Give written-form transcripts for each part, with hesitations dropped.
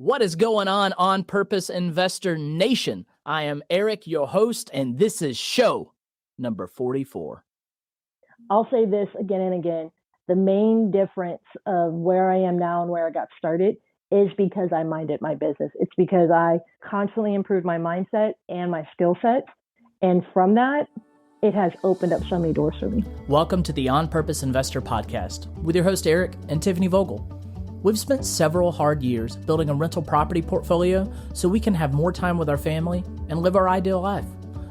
What is going on Purpose Investor Nation? I am Eric, your host, and this is show number 44. I'll say this again and again. The main difference of where I am now and where I got started is because I minded my business. It's because I constantly improved my mindset and my skill set. And from that, it has opened up so many doors for me. Welcome to the On Purpose Investor Podcast with your host, Eric and Tiffany Vogel. We've spent several hard years building a rental property portfolio so we can have more time with our family and live our ideal life.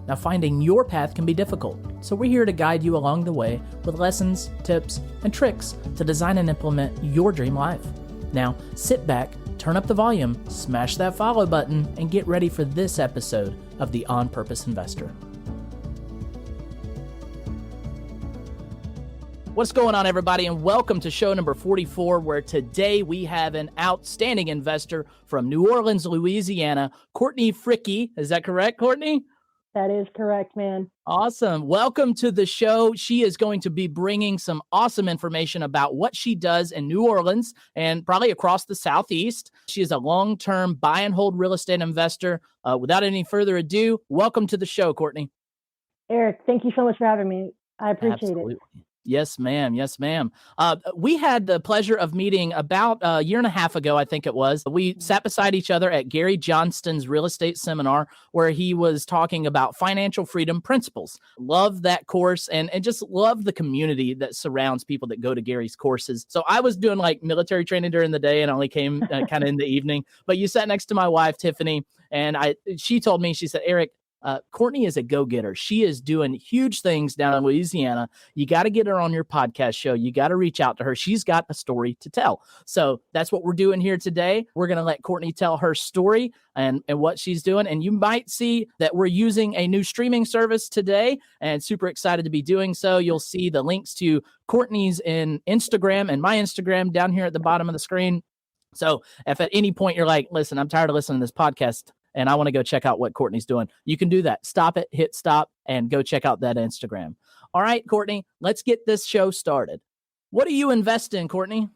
Now, finding your path can be difficult, so we're here to guide you along the way with lessons, tips, and tricks to design and implement your dream life. Now, sit back, turn up the volume, smash that follow button, and get ready for this episode of the On Purpose Investor. What's going on, everybody, and welcome to show number 44, where today we have an outstanding investor from New Orleans, Louisiana, Courtney Fricke. Is that correct, Courtney? That is correct, man. Awesome. Welcome to the show. She is going to be bringing some awesome information about what she does in New Orleans and probably across the Southeast. She is a long-term buy and hold real estate investor. Without any further ado, welcome to the show, Courtney. Eric, thank you so much for having me. I appreciate it. Yes, ma'am. Yes, ma'am. We had the pleasure of meeting about a year and a half ago, I think it was. We sat beside each other at Gary Johnston's real estate seminar where he was talking about financial freedom principles. Love that course and just love the community that surrounds people that go to Gary's courses. So I was doing like military training during the day and only came kind of in the evening. But you sat next to my wife, Tiffany, and she told me, she said, Eric, Courtney is a go-getter. She is doing huge things down in Louisiana. You got to get her on your podcast show. You got to reach out to her. She's got a story to tell. So that's what we're doing here today. We're going to let Courtney tell her story and what she's doing. And you might see that we're using a new streaming service today and super excited to be doing so. You'll see the links to Courtney's in Instagram and my Instagram down here at the bottom of the screen. So if at any point you're like, listen, I'm tired of listening to this podcast and I want to go check out what Courtney's doing, you can do that. Stop it, hit stop, and go check out that Instagram. All right, Courtney, let's get this show started. What do you invest in, Courtney?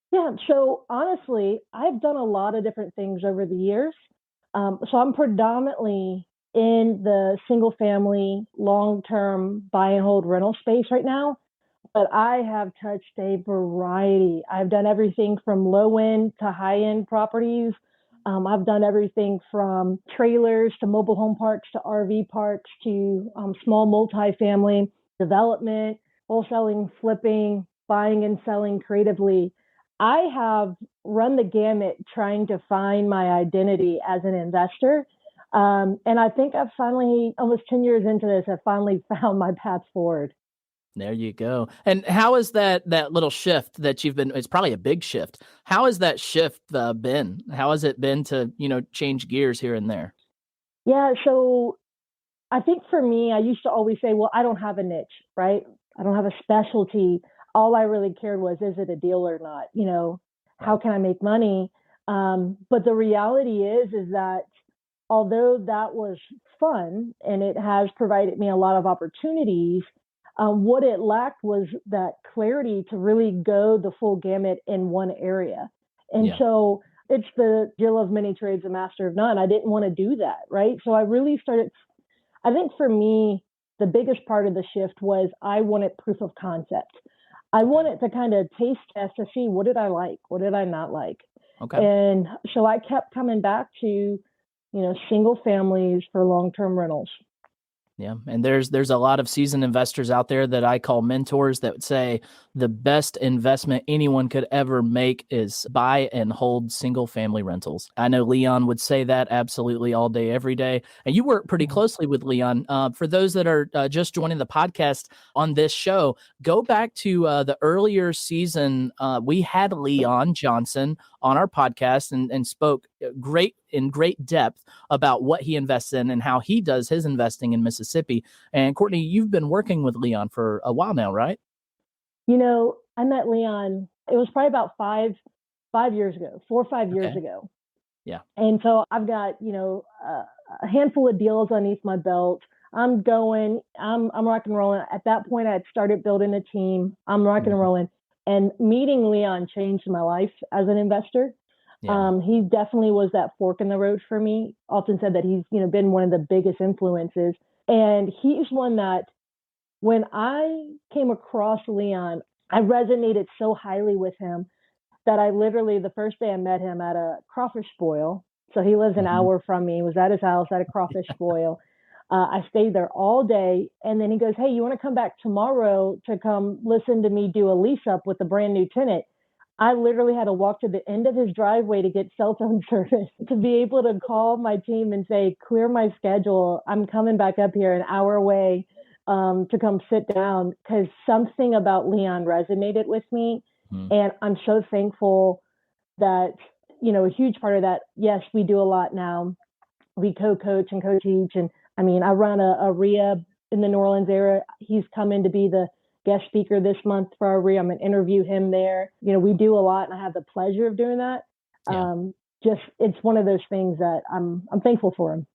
Yeah, so honestly, I've done a lot of different things over the years. So I'm predominantly in the single family, long-term buy and hold rental space right now, but I have touched a variety. I've done everything from low-end to high-end properties. I've done everything from trailers to mobile home parks to RV parks to small multifamily development, wholesaling, flipping, buying and selling creatively. I have run the gamut trying to find my identity as an investor. And I think I've finally, almost 10 years into this, I've finally found my path forward. There you go. And how is that little shift that you've been, it's probably a big shift. How has that shift been? How has it been to, change gears here and there? Yeah. So I think for me, I used to always say, well, I don't have a niche, right? I don't have a specialty. All I really cared was, is it a deal or not? How can I make money? But the reality is that although that was fun and it has provided me a lot of opportunities, what it lacked was that clarity to really go the full gamut in one area. And so it's the Jill of many trades, a master of none. I didn't want to do that, right? So I really started, I think for me, the biggest part of the shift was I wanted proof of concept. I wanted to kind of taste test to see, what did I like? What did I not like? Okay. And so I kept coming back to, single families for long-term rentals. Yeah. And there's a lot of seasoned investors out there that I call mentors that would say the best investment anyone could ever make is buy and hold single family rentals. I know Leon would say that absolutely all day, every day. And you work pretty closely with Leon. For those that are just joining the podcast on this show, go back to the earlier season. We had Leon Johnson on our podcast and spoke in great depth about what he invests in and how he does his investing in Mississippi. And Courtney, you've been working with Leon for a while now, right? I met Leon, it was probably about 4 or 5 years ago. Yeah. And so I've got, a handful of deals underneath my belt. I'm rock and rolling. At that point, I had started building a team. I'm rock and rolling. And meeting Leon changed my life as an investor. Yeah. He definitely was that fork in the road for me. Often said that he's, been one of the biggest influences. And he's one that when I came across Leon, I resonated so highly with him that I literally, the first day I met him at a crawfish boil, so he lives an Mhm. hour from me, was at his house at a crawfish boil. I stayed there all day. And then he goes, "Hey, you want to come back tomorrow to come listen to me do a lease up with a brand new tenant?" I literally had to walk to the end of his driveway to get cell phone service to be able to call my team and say, "Clear my schedule. I'm coming back up here an hour away to come sit down," because something about Leon resonated with me. Mhm. And I'm so thankful that, a huge part of that, yes, we do a lot now. We co-coach and co-teach. And I mean, I run a RIA in the New Orleans area. He's come in to be the guest speaker this month for our RIA. I'm going to interview him there. We do a lot, and I have the pleasure of doing that. Yeah. Just, it's one of those things that I'm thankful for him.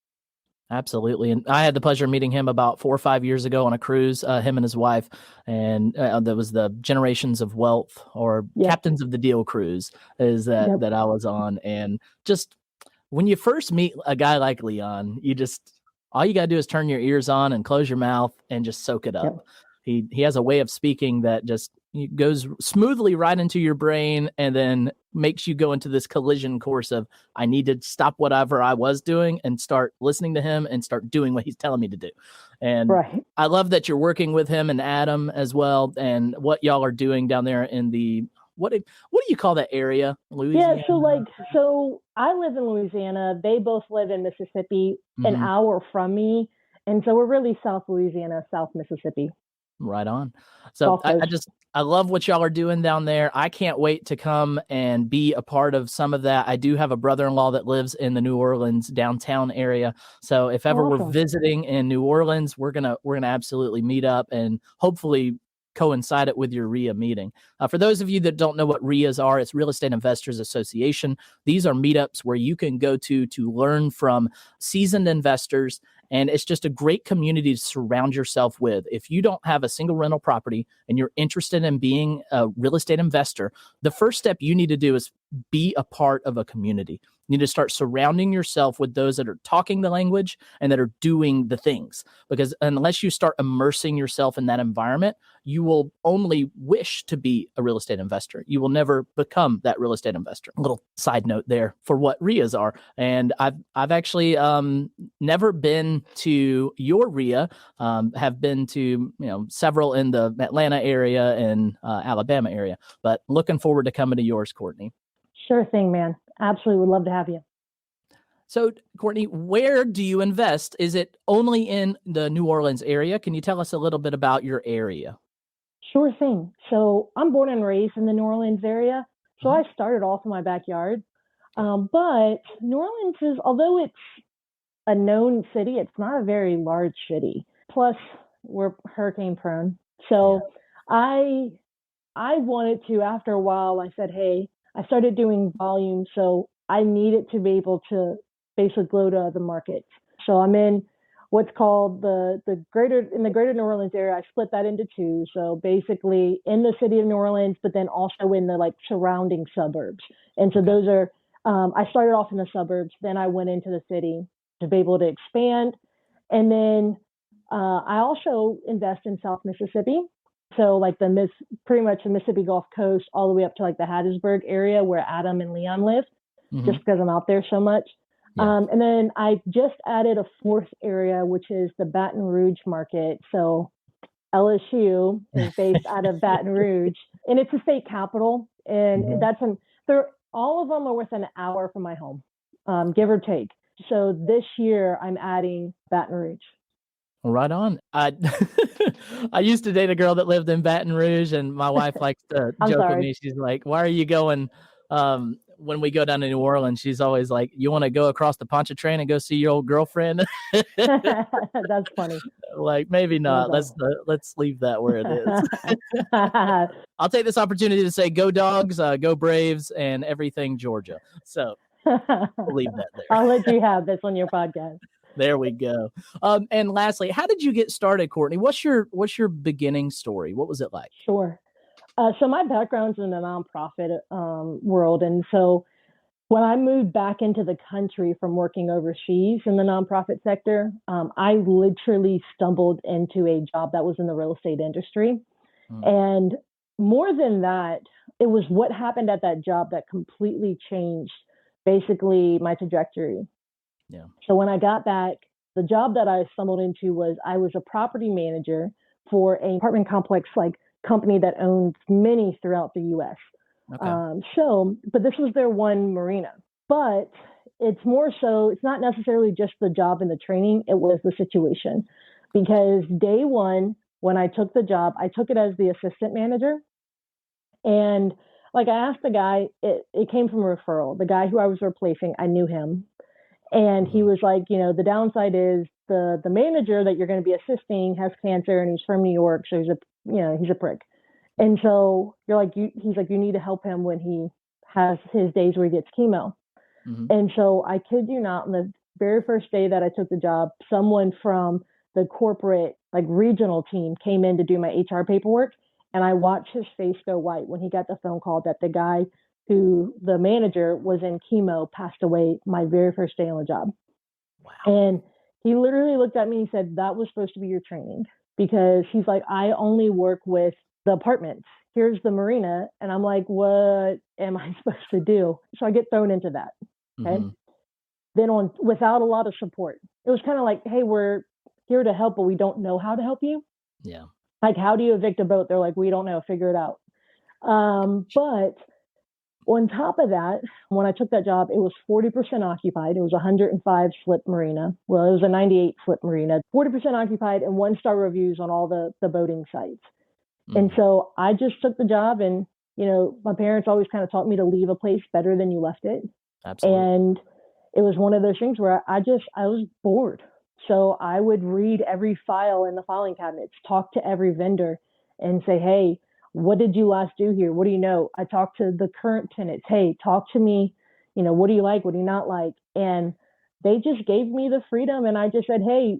Absolutely. And I had the pleasure of meeting him about 4 or 5 years ago on a cruise, him and his wife. And that was the Generations of Wealth or Yep. Captains of the Deal cruise is that Yep. that I was on. And just when you first meet a guy like Leon, all you got to do is turn your ears on and close your mouth and just soak it up. Yep. He has a way of speaking that just goes smoothly right into your brain and then makes you go into this collision course of, I need to stop whatever I was doing and start listening to him and start doing what he's telling me to do. And Right. I love that you're working with him and Adam as well, and what y'all are doing down there in the, what do you call that area? Louisiana? Yeah, so I live in Louisiana. They both live in Mississippi, an hour from me. And so we're really South Louisiana, South Mississippi. Right on. So I love what y'all are doing down there. I can't wait to come and be a part of some of that. I do have a brother-in-law that lives in the New Orleans downtown area. So if ever we're visiting in New Orleans, we're gonna absolutely meet up and hopefully coincide it with your RIA meeting. For those of you that don't know what RIAs are, it's Real Estate Investors Association. These are meetups where you can go to learn from seasoned investors. And it's just a great community to surround yourself with. If you don't have a single rental property and you're interested in being a real estate investor, the first step you need to do is be a part of a community. You need to start surrounding yourself with those that are talking the language and that are doing the things. Because unless you start immersing yourself in that environment, you will only wish to be a real estate investor. You will never become that real estate investor. A little side note there for what RIAs are. And I've actually never been to your RIA, have been to several in the Atlanta area and Alabama area, but looking forward to coming to yours, Courtney. Sure thing, man. Absolutely would love to have you. So, Courtney, where do you invest? Is it only in the New Orleans area? Can you tell us a little bit about your area? Sure thing. So I'm born and raised in the New Orleans area. So I started off in my backyard. But New Orleans is, although it's a known city, it's not a very large city. Plus, we're hurricane prone. So I wanted to, after a while, I said, hey, I started doing volume. So I needed to be able to basically go to other markets. So I'm in what's called the greater New Orleans area. I split that into two. So basically in the city of New Orleans, but then also in the surrounding suburbs. And so those are, I started off in the suburbs, then I went into the city to be able to expand. And then I also invest in South Mississippi. So pretty much the Mississippi Gulf Coast all the way up to the Hattiesburg area where Adam and Leon live, just because I'm out there so much. And then I just added a fourth area, which is the Baton Rouge market. So LSU is based out of Baton Rouge, and it's a state capital. And all of them are within an hour from my home, give or take. So this year I'm adding Baton Rouge. Right on. I used to date a girl that lived in Baton Rouge, and my wife likes to joke with me. She's like, "Why are you going?" When we go down to New Orleans, she's always like, "You want to go across the Pontchartrain and go see your old girlfriend?" That's funny. Like, maybe not. Let's leave that where it is. I'll take this opportunity to say, "Go Dogs, go Braves, and everything Georgia." So we'll leave that there. I'll let you have this on your podcast. There we go. And lastly, how did you get started, Courtney? What's your beginning story? What was it like? Sure. So my background's in the nonprofit world. And so When I moved back into the country from working overseas in the nonprofit sector, I literally stumbled into a job that was in the real estate industry. Mm. And more than that, it was what happened at that job that completely changed basically my trajectory. Yeah. So when I got back, the job that I stumbled into was I was a property manager for an apartment complex like company that owns many throughout the US. Okay. But this was their one marina. But it's more so, it's not necessarily just the job and the training, it was the situation. Because day one, when I took the job, I took it as the assistant manager. And like I asked the guy, it came from a referral. The guy who I was replacing, I knew him. And he was like, the downside is the manager that you're going to be assisting has cancer and he's from New York. So he's a prick. And so he's like, you need to help him when he has his days where he gets chemo. Mm-hmm. And so I kid you not, on the very first day that I took the job, someone from the corporate like regional team came in to do my HR paperwork. And I watched his face go white when he got the phone call that the guy who the manager was in chemo passed away my very first day on the job. Wow. And he literally looked at me and said, that was supposed to be your training, because he's like, I only work with the apartments. Here's the marina. And I'm like, what am I supposed to do? So I get thrown into that. Okay. Mm-hmm. Then without a lot of support, it was kind of like, hey, we're here to help, but we don't know how to help you. Yeah. Like, how do you evict a boat? They're like, we don't know, figure it out. But on top of that, when I took that job, it was 40% occupied. It was a 105 slip marina. Well, it was a 98 slip marina, 40% occupied, and 1-star reviews on all the boating sites. Mm-hmm. And so I just took the job, and, my parents always kind of taught me to leave a place better than you left it. Absolutely. And it was one of those things where I was bored. So I would read every file in the filing cabinets, talk to every vendor and say, hey, what did you last do here? What do you know? I talked to the current tenants. Hey, talk to me. What do you like? What do you not like? And they just gave me the freedom. And I just said, hey,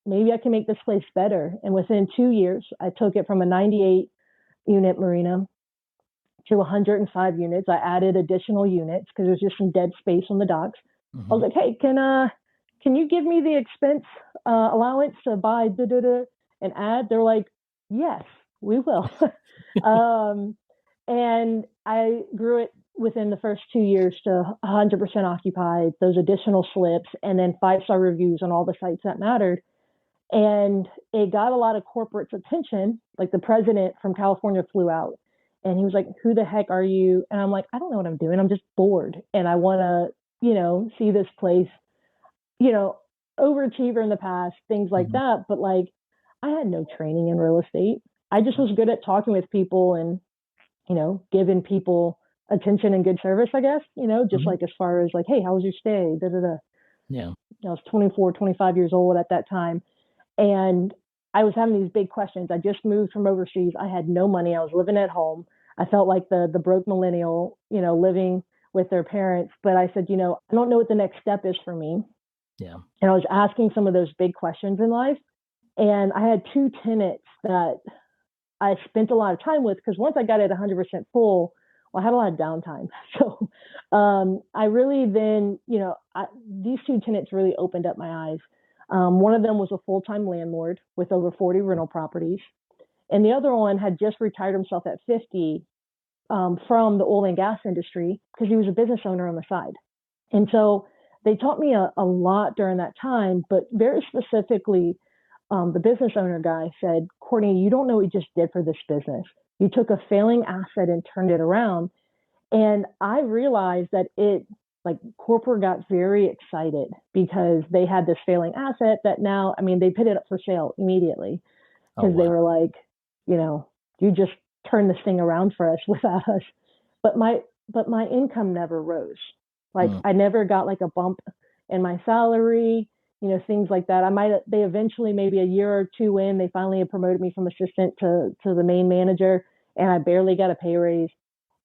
maybe I can make this place better. And within 2 years, I took it from a 98 unit marina to 105 units. I added additional units because there's just some dead space on the docks. Mm-hmm. I was like, hey, can you give me the expense allowance to buy and add? They're like, yes, we will. And I grew it within the first 2 years to 100% occupied, those additional slips, and then 5-star reviews on all the sites that mattered. And it got a lot of corporate's attention. Like the president from California flew out and he was like, who the heck are you? And I'm like, I don't know what I'm doing. I'm just bored. And I want to, see this place, overachiever in the past, things like mm-hmm. that. But like, I had no training in real estate. I just was good at talking with people and, giving people attention and good service, I guess, just mm-hmm. like as far as like, hey, how was your stay? Yeah. I was 24, 25 years old at that time. And I was having these big questions. I just moved from overseas. I had no money. I was living at home. I felt like the broke millennial, living with their parents. But I said, I don't know what the next step is for me. Yeah. And I was asking some of those big questions in life. And I had 2 tenants that I spent a lot of time with, because once I got it 100% full, well, I had a lot of downtime. So I really then, these 2 tenants really opened up my eyes. One of them was a full-time landlord with over 40 rental properties. And the other one had just retired himself at 50 from the oil and gas industry because he was a business owner on the side. And so they taught me a lot during that time, but very specifically, the business owner guy said, Courtney, you don't know what you just did for this business. You took a failing asset and turned it around. And I realized that corporate got very excited because they had this failing asset that now, they put it up for sale immediately because they were like, you just turned this thing around for us without us. But my income never rose. I never got like a bump in my salary, things like that. They eventually, maybe a year or 2 in, they finally had promoted me from assistant to the main manager, and I barely got a pay raise.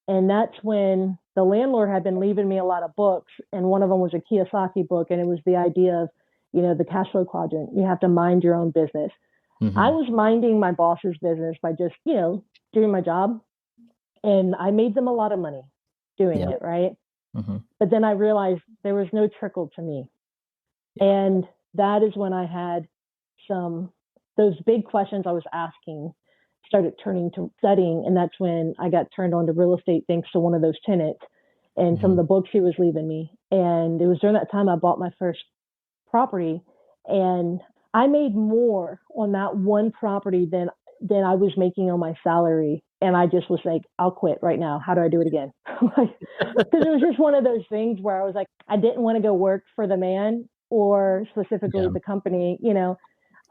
And that's when the landlord had been leaving me a lot of books. And one of them was a Kiyosaki book. And it was the idea of, the cash flow quadrant. You have to mind your own business. Mm-hmm. I was minding my boss's business by just, doing my job. And I made them a lot of money doing it, right? But then I realized there was no trickle to me. Yeah. And that is when I had those big questions I was asking started turning to studying. And that's when I got turned on to real estate thanks to one of those tenants and some of the books he was leaving me. And it was during that time I bought my first property, and I made more on that one property than I was making on my salary. And I just was like, I'll quit right now. How do I do it again? Because it was just one of those things where I was like, I didn't want to go work for the man or specifically the company,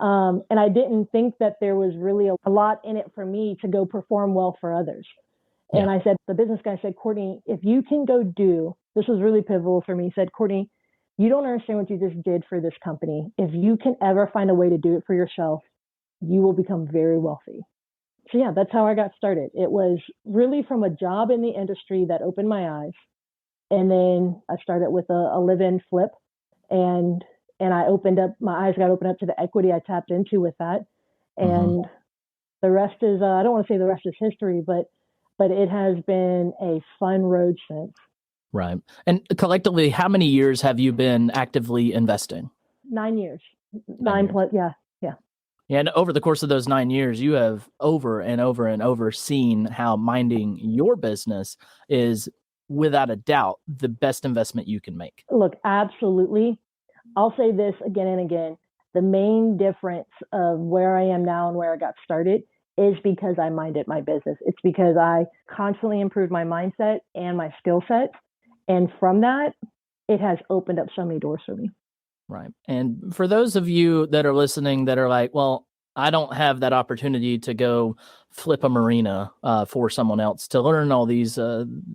and I didn't think that there was really a lot in it for me to go perform well for others. And I said, the business guy said, Courtney, if you can go this was really pivotal for me. He said, Courtney, you don't understand what you just did for this company. If you can ever find a way to do it for yourself, you will become very wealthy. So yeah, that's how I got started. It was really from a job in the industry that opened my eyes. And then I started with a live-in flip, and my eyes got opened up to the equity I tapped into with that. And the rest is, I don't want to say the rest is history, but it has been a fun road since. Right. And collectively, how many years have you been actively investing? 9 years. 9 plus, yeah. Yeah, and over the course of those 9 years, you have over and over and over seen how minding your business is, without a doubt, the best investment you can make. Look, absolutely. I'll say this again and again. The main difference of where I am now and where I got started is because I minded my business. It's because I constantly improved my mindset and my skill set. And from that, it has opened up so many doors for me. Right. And for those of you that are listening that are like, well, I don't have that opportunity to go flip a marina for someone else, to learn all these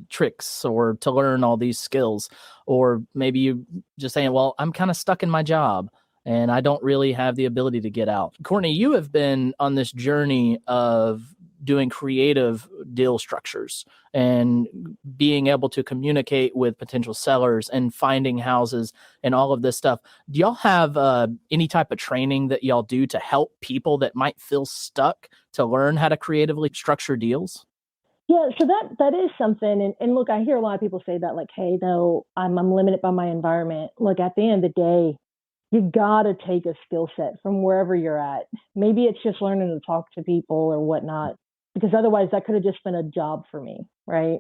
tricks or to learn all these skills. Or maybe you just saying, well, I'm kind of stuck in my job and I don't really have the ability to get out. Courtney, you have been on this journey of doing creative deal structures and being able to communicate with potential sellers and finding houses and all of this stuff. Do y'all have any type of training that y'all do to help people that might feel stuck to learn how to creatively structure deals? Yeah, so that is something. And look, I hear a lot of people say that, like, hey, no, I'm limited by my environment. Look, at the end of the day, you got to take a skill set from wherever you're at. Maybe it's just learning to talk to people or whatnot, because otherwise that could have just been a job for me, right?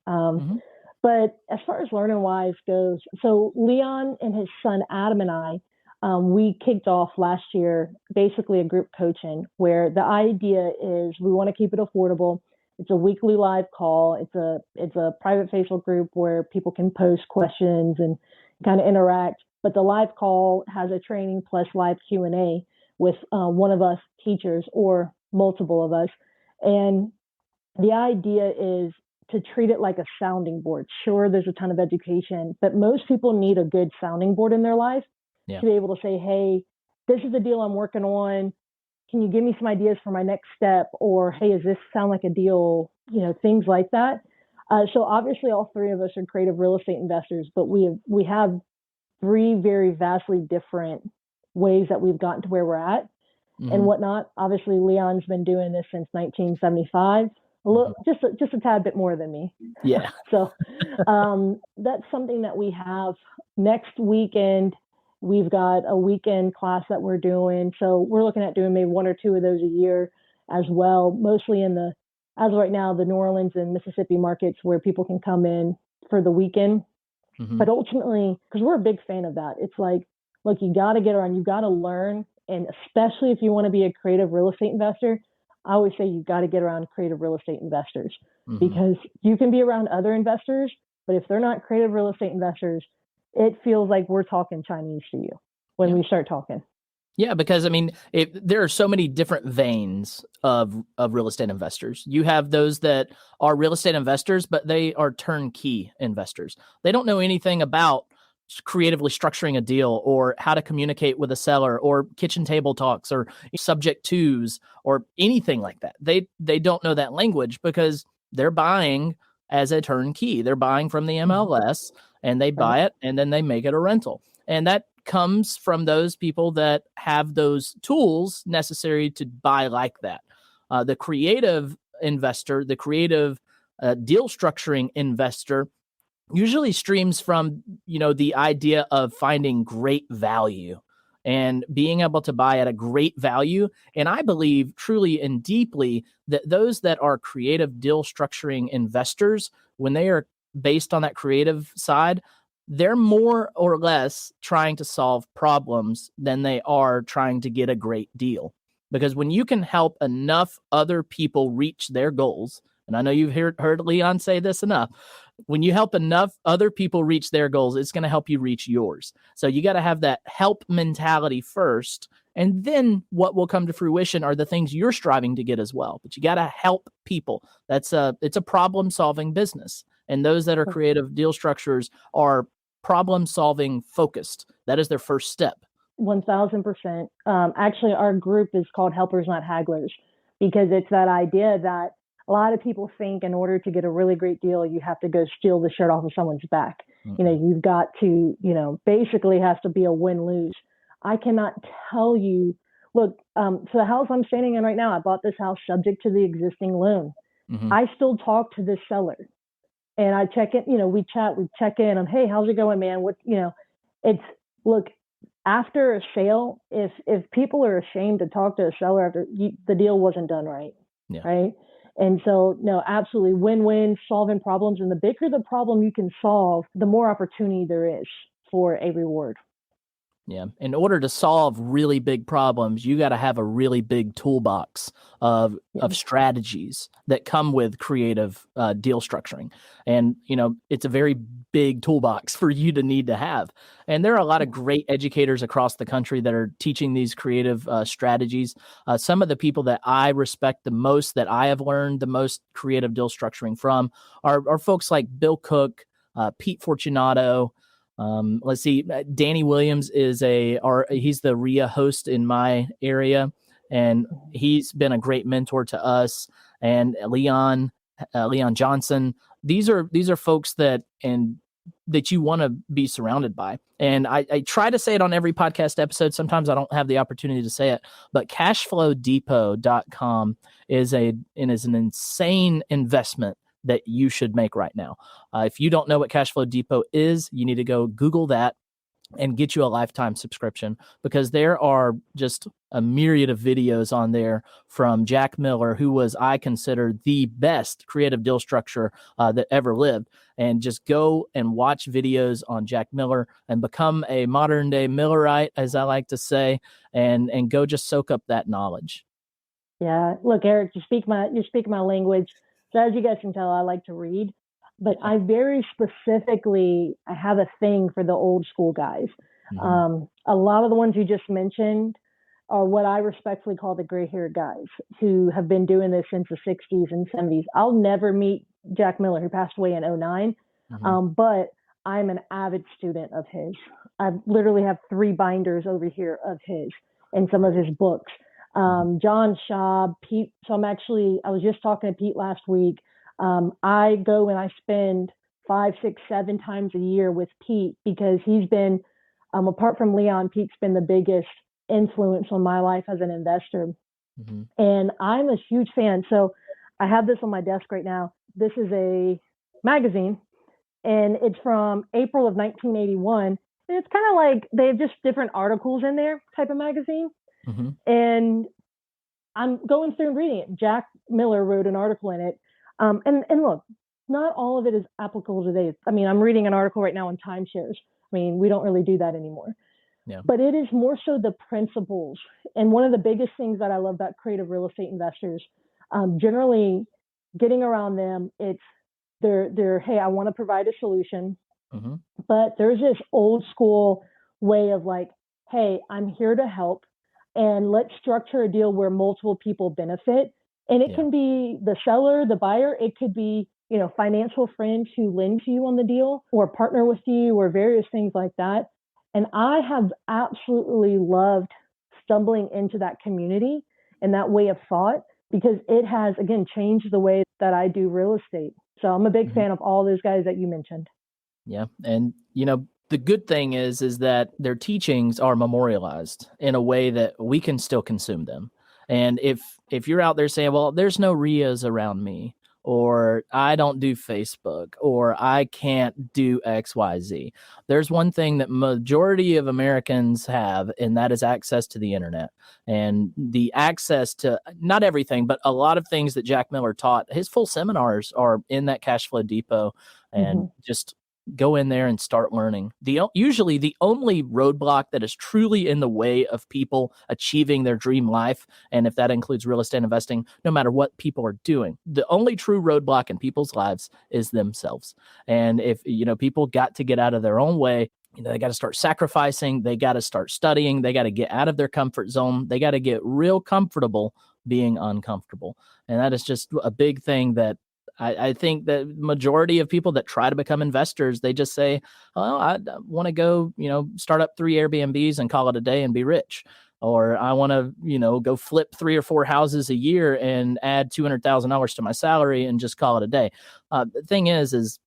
But as far as learning wise goes, so Leon and his son Adam and I, we kicked off last year basically a group coaching where the idea is we want to keep it affordable. It's a weekly live call. It's a private Facebook group where people can post questions and kind of interact. But the live call has a training plus live Q&A with one of us teachers or multiple of us. And the idea is to treat it like a sounding board. Sure, there's a ton of education, but most people need a good sounding board in their life to be able to say, hey, this is the deal I'm working on. Can you give me some ideas for my next step? Or, hey, does this sound like a deal? Things like that. So obviously all three of us are creative real estate investors, but we have three very vastly different ways that we've gotten to where we're at and whatnot. Obviously, Leon's been doing this since 1975, just a tad bit more than me. Yeah. So that's something that we have next weekend. We've got a weekend class that we're doing. So we're looking at doing maybe one or two of those a year as well, mostly as of right now, the New Orleans and Mississippi markets where people can come in for the weekend. But ultimately, because we're a big fan of that, it's like, look, you got to get around, you got to learn. And especially if you want to be a creative real estate investor, I always say you got to get around creative real estate investors because you can be around other investors, but if they're not creative real estate investors, it feels like we're talking Chinese to you when we start talking. Yeah, because I mean, there are so many different veins of real estate investors. You have those that are real estate investors, but they are turnkey investors. They don't know anything about creatively structuring a deal or how to communicate with a seller or kitchen table talks or subject twos or anything like that. They don't know that language because they're buying as a turnkey. They're buying from the MLS and they buy it and then they make it a rental. And that comes from those people that have those tools necessary to buy like that. The creative investor, the creative deal structuring investor usually streams from, the idea of finding great value and being able to buy at a great value. And I believe truly and deeply that those that are creative deal structuring investors, when they are based on that creative side, they're more or less trying to solve problems than they are trying to get a great deal. Because when you can help enough other people reach their goals, and I know you've heard Leon say this enough, when you help enough other people reach their goals, it's going to help you reach yours. So you got to have that help mentality first. And then what will come to fruition are the things you're striving to get as well. But you got to help people. It's a problem solving business. And those that are creative deal structures are problem solving focused. That is their first step. 1000%. Actually, our group is called Helpers Not Hagglers, because it's that idea that a lot of people think in order to get a really great deal, you have to go steal the shirt off of someone's back. Mm-hmm. You've got to, basically has to be a win-lose. I cannot tell you, look, so the house I'm standing in right now, I bought this house subject to the existing loan. Mm-hmm. I still talk to this seller and I check it, we check in on, hey, how's it going, man? Look, after a sale, if people are ashamed to talk to a seller after the deal wasn't done right, right? And so, no, absolutely win-win, solving problems. And the bigger the problem you can solve, the more opportunity there is for a reward. Yeah. In order to solve really big problems, you got to have a really big toolbox of strategies that come with creative deal structuring. And, it's a very big toolbox for you to need to have. And there are a lot of great educators across the country that are teaching these creative strategies. Some of the people that I respect the most, that I have learned the most creative deal structuring from are folks like Bill Cook, Pete Fortunato. Let's see. Danny Williams he's the RIA host in my area, and he's been a great mentor to us. And Leon Johnson. These are folks that you want to be surrounded by. And I try to say it on every podcast episode. Sometimes I don't have the opportunity to say it, but cashflowdepot.com is an insane investment that you should make right now. If you don't know what Cashflow Depot is, you need to go Google that and get you a lifetime subscription, because there are just a myriad of videos on there from Jack Miller, who was, I consider, the best creative deal structurer that ever lived. And just go and watch videos on Jack Miller and become a modern day Millerite, as I like to say, and go just soak up that knowledge. Yeah. Look, Eric, you speak my language. So as you guys can tell, I like to read, but I very specifically, I have a thing for the old school guys. Mm-hmm. A lot of the ones you just mentioned are what I respectfully call the gray-haired guys who have been doing this since the 60s and 70s. I'll never meet Jack Miller, who passed away in 2009, mm-hmm. But I'm an avid student of his. I literally have 3 binders over here of his and some of his books. John Schaub, Pete. So I was just talking to Pete last week. I go and I spend 5, 6, 7 times a year with Pete, because he's been, apart from Leon, Pete's been the biggest influence on my life as an investor. Mm-hmm. And I'm a huge fan. So I have this on my desk right now. This is a magazine, and it's from April of 1981. And it's kind of like they have just different articles in there type of magazine. Mm-hmm. And I'm going through and reading it. Jack Miller wrote an article in it. And look, not all of it is applicable today. I mean, I'm reading an article right now on timeshares. I mean, we don't really do that anymore. Yeah. But it is more so the principles. And one of the biggest things that I love about creative real estate investors, generally getting around them, it's they're hey, I want to provide a solution. Mm-hmm. But there's this old school way of like, hey, I'm here to help. And let's structure a deal where multiple people benefit. And it can be the seller, the buyer. It could be, financial friends who lend to you on the deal or partner with you or various things like that. And I have absolutely loved stumbling into that community and that way of thought, because it has, again, changed the way that I do real estate. So I'm a big fan of all those guys that you mentioned. Yeah. And, the good thing is that their teachings are memorialized in a way that we can still consume them. And if you're out there saying, well, there's no RIAs around me, or I don't do Facebook, or I can't do XYZ. There's one thing that majority of Americans have, and that is access to the internet, and the access to not everything, but a lot of things that Jack Miller taught. His full seminars are in that Cash Flow Depot, and just go in there and start learning. Usually the only roadblock that is truly in the way of people achieving their dream life, and if that includes real estate investing, no matter what people are doing, the only true roadblock in people's lives is themselves. And if, people got to get out of their own way, they got to start sacrificing, they got to start studying, they got to get out of their comfort zone, they got to get real comfortable being uncomfortable. And that is just a big thing that I think that majority of people that try to become investors, they just say, oh, I want to go, start up 3 Airbnbs and call it a day and be rich. Or I want to, go flip 3 or 4 houses a year and add $200,000 to my salary and just call it a day. The thing is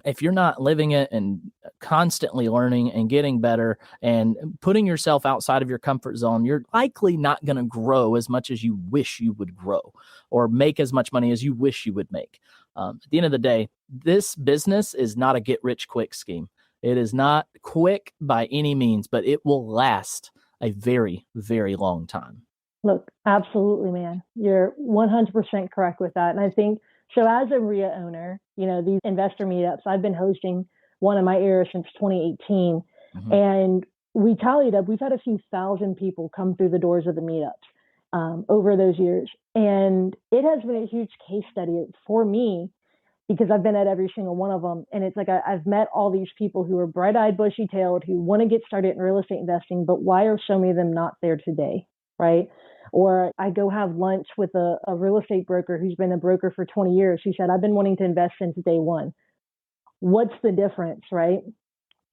if you're not living it and constantly learning and getting better and putting yourself outside of your comfort zone, you're likely not going to grow as much as you wish you would grow or make as much money as you wish you would make. At the end of the day, this business is not a get rich quick scheme. It is not quick by any means, but it will last a very, very long time. Look, absolutely, man. You're 100% correct with that. And I think, so as a RIA owner, these investor meetups, I've been hosting one in my area since 2018. And we tallied up, we've had a few thousand people come through the doors of the meetups over those years. And it has been a huge case study for me because I've been at every single one of them. And it's like I've met all these people who are bright-eyed, bushy-tailed, who want to get started in real estate investing, but why are so many of them not there today, right? Or I go have lunch with a real estate broker who's been a broker for 20 years. Who said, I've been wanting to invest since day one. What's the difference, right?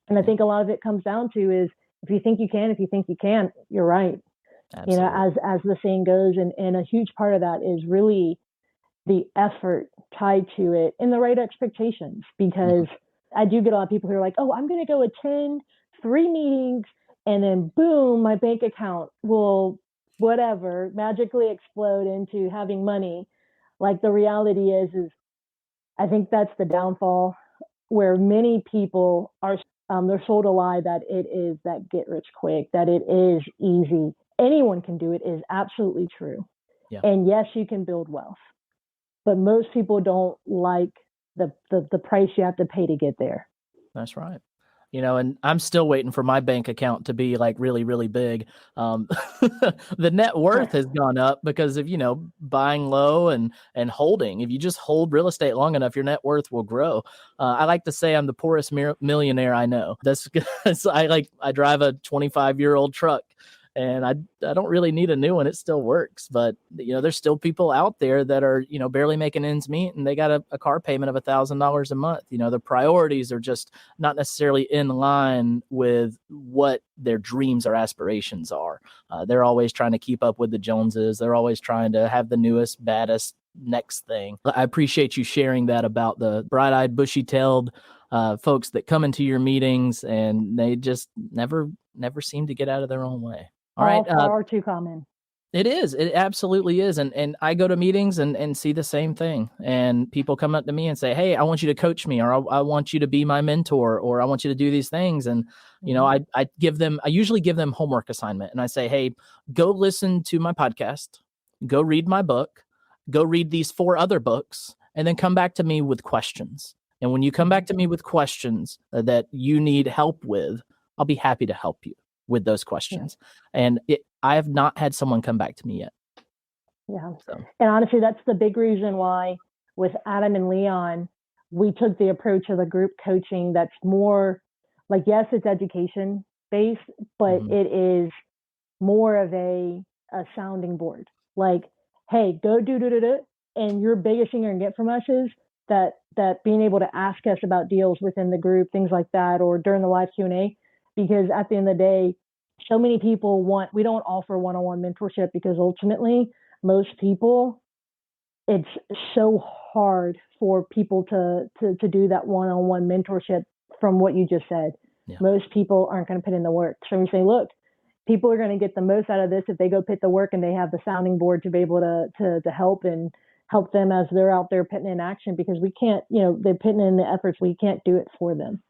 And I think a lot of it comes down to is if you think you can, if you think you can, you're right. Absolutely. As the saying goes, and a huge part of that is really the effort tied to it and the right expectations. Because I do get a lot of people who are like, oh, I'm going to go attend 3 meetings and then boom, my bank account will whatever magically explode into having money. Like the reality is I think that's the downfall where many people are, they're sold a lie that it is that get rich quick, that it is easy. Anyone can do it is absolutely true. Yeah. And yes, you can build wealth, but most people don't like the price you have to pay to get there. That's right. And I'm still waiting for my bank account to be like really, really big. The net worth has gone up because of, buying low and holding. If you just hold real estate long enough, your net worth will grow. I like to say I'm the poorest millionaire I know. That's because I drive a 25-year-old truck. And I don't really need a new one. It still works. But, there's still people out there that are, barely making ends meet and they got a car payment of $1,000 a month. The priorities are just not necessarily in line with what their dreams or aspirations are. They're always trying to keep up with the Joneses. They're always trying to have the newest, baddest next thing. I appreciate you sharing that about the bright-eyed, bushy-tailed folks that come into your meetings and they just never seem to get out of their own way. All right. Far too common. It is. It absolutely is. And I go to meetings and see the same thing. And people come up to me and say, hey, I want you to coach me, or I want you to be my mentor, or I want you to do these things. And, I usually give them homework assignment. And I say, hey, go listen to my podcast, go read my book, go read these 4 other books, and then come back to me with questions. And when you come back to me with questions that you need help with, I'll be happy to help you with those questions. Yeah. And I have not had someone come back to me yet. Yeah. So. And honestly, that's the big reason why with Adam and Leon, we took the approach of the group coaching that's more like, yes, it's education based, but it is more of a sounding board. Like, hey, go do. And your biggest thing you're going to get from us is that being able to ask us about deals within the group, things like that, or during the live Q&A. Because at the end of the day, so many people we don't offer one-on-one mentorship because ultimately most people, it's so hard for people to do that one-on-one mentorship from what you just said. Yeah. Most people aren't going to put in the work. So we say, look, people are going to get the most out of this if they go put the work and they have the sounding board to be able to help and help them as they're out there putting in action, because we can't, they're putting in the efforts. We can't do it for them.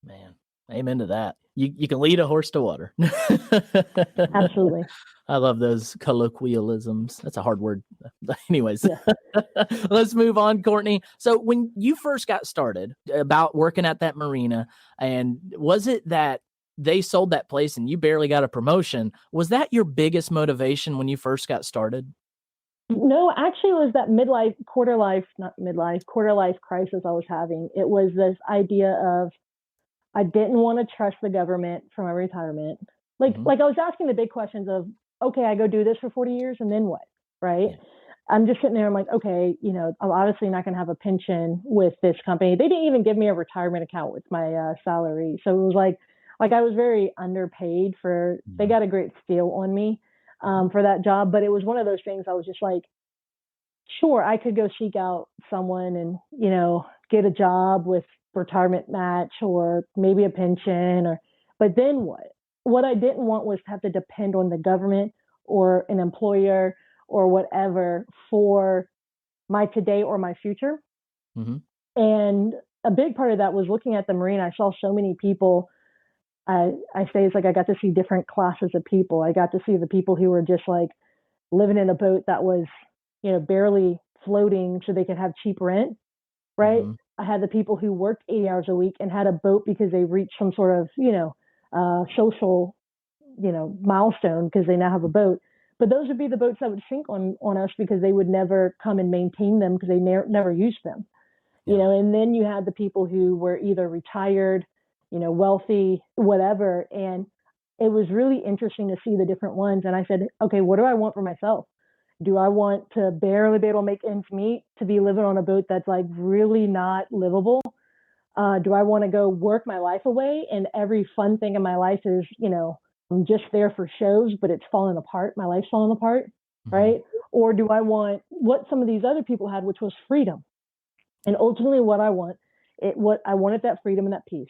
Man, amen to that. You can lead a horse to water. Absolutely. I love those colloquialisms. That's a hard word. Anyways, Yeah. let's move on, Courtney. So when you first got started about working at that marina, and was it that they sold that place and you barely got a promotion? Was that your biggest motivation when you first got started? No, actually, it was that quarter life crisis I was having. It was this idea of, I didn't want to trust the government for my retirement. Like I was asking the big questions of, okay, I go do this for 40 years and then what, right? Yeah. I'm just sitting there. I'm like, okay, I'm obviously not going to have a pension with this company. They didn't even give me a retirement account with my salary. So it was like I was very underpaid for, they got a great steal on me for that job. But it was one of those things I was just like, sure, I could go seek out someone and, get a job with retirement match or maybe a pension, but then what? What I didn't want was to have to depend on the government or an employer or whatever for my today or my future. Mm-hmm. And a big part of that was looking at the marina. I saw so many people. I say it's like I got to see different classes of people. I got to see the people who were just like living in a boat that was, barely floating so they could have cheap rent, right? Mm-hmm. I had the people who worked 80 hours a week and had a boat because they reached some sort of, social, milestone because they now have a boat. But those would be the boats that would sink on us because they would never come and maintain them because they never used them, and then you had the people who were either retired, wealthy, whatever. And it was really interesting to see the different ones. And I said, okay, what do I want for myself? Do I want to barely be able to make ends meet, to be living on a boat that's like really not livable? Do I want to go work my life away and every fun thing in my life is, I'm just there for shows, but it's falling apart. My life's falling apart, right? Or do I want what some of these other people had, which was freedom? And ultimately what I wanted that freedom and that peace.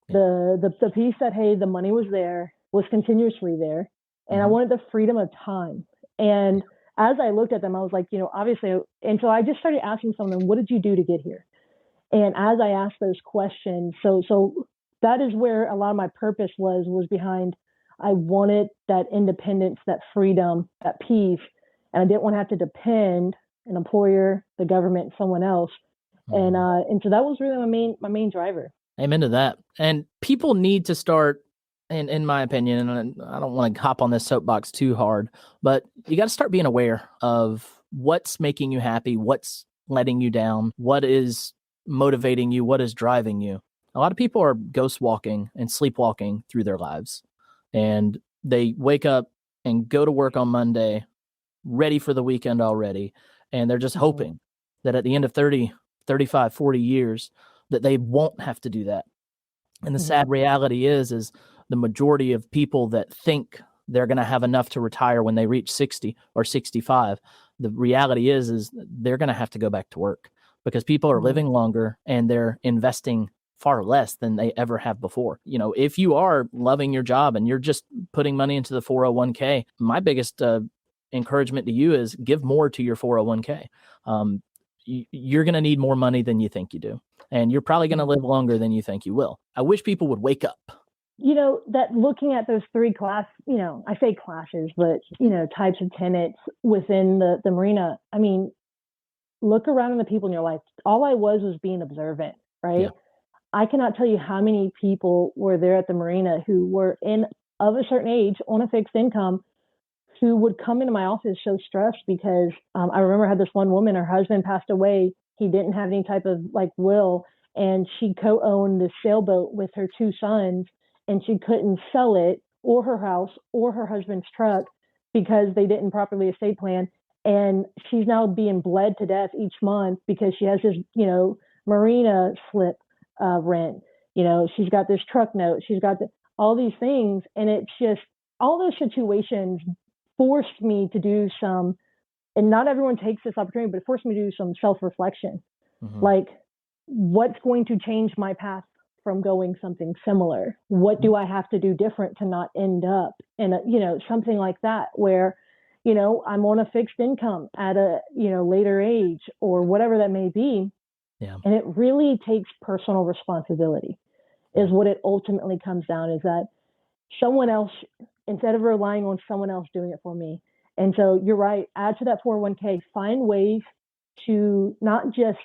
The peace that, hey, the money was there, was continuously there. And I wanted the freedom of time. And as I looked at them, I was like, obviously, and so I just started asking some of them, what did you do to get here? And as I asked those questions, so that is where a lot of my purpose was behind. I wanted that independence, that freedom, that peace, and I didn't want to have to depend an employer, the government, someone else. And so that was really my main driver. Amen to that. And people need to start, in my opinion, and I don't want to hop on this soapbox too hard, but you got to start being aware of what's making you happy, what's letting you down, what is motivating you, what is driving you. A lot of people are ghost walking and sleepwalking through their lives. And they wake up and go to work on Monday, ready for the weekend already. And they're just hoping that at the end of 30, 35, 40 years, that they won't have to do that. And the sad reality is the majority of people that think they're going to have enough to retire when they reach 60 or 65, the reality is they're going to have to go back to work because people are living longer and they're investing far less than they ever have before. If you are loving your job and you're just putting money into the 401k, my biggest encouragement to you is give more to your 401k. You're going to need more money than you think you do. And you're probably going to live longer than you think you will. I wish people would wake up. That looking at those three I say classes, but, types of tenants within the marina. I mean, look around on the people in your life. All I was being observant, right? Yeah. I cannot tell you how many people were there at the marina who were of a certain age on a fixed income who would come into my office so stressed because I remember I had this one woman, her husband passed away. He didn't have any type of will, and she co-owned this sailboat with her two sons, and she couldn't sell it or her house or her husband's truck because they didn't properly estate plan. And she's now being bled to death each month because she has this, marina slip rent. She's got this truck note. She's got all these things. And it's just all those situations forced me to do some, and not everyone takes this opportunity, but it forced me to do some self-reflection. Like, what's going to change my path from going something similar? What do I have to do different to not end up in something like that where, I'm on a fixed income at a, later age or whatever that may be. Yeah. And it really takes personal responsibility is what it ultimately comes down, is that someone else, instead of relying on someone else doing it for me. And so you're right, add to that 401k, find ways to not just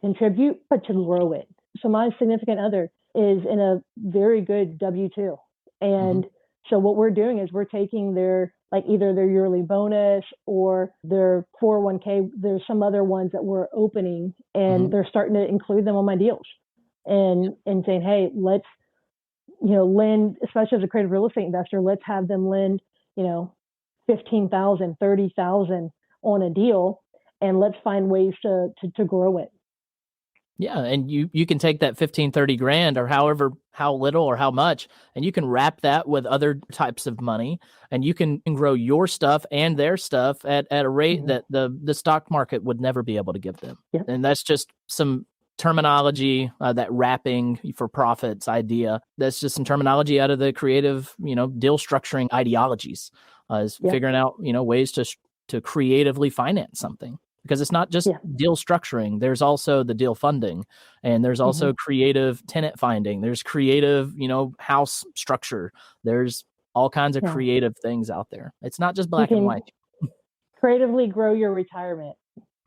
contribute, but to grow it. So my significant other is in a very good W-2. And so what we're doing is we're taking their, like either their yearly bonus or their 401k. There's some other ones that we're opening, and they're starting to include them on my deals and saying, hey, let's, lend, especially as a creative real estate investor, let's have them lend, 15,000, 30,000 on a deal, and let's find ways to grow it. Yeah. And you can take that 15, 30 grand or how little or how much, and you can wrap that with other types of money, and you can grow your stuff and their stuff at a rate that the stock market would never be able to give them. Yep. And that's just some terminology, that wrapping for profits idea. That's just some terminology out of the creative, deal structuring ideologies, is figuring out, ways to creatively finance something. Because it's not just deal structuring. There's also the deal funding, and there's also creative tenant finding. There's creative, house structure. There's all kinds of creative things out there. It's not just black and white. Creatively grow your retirement.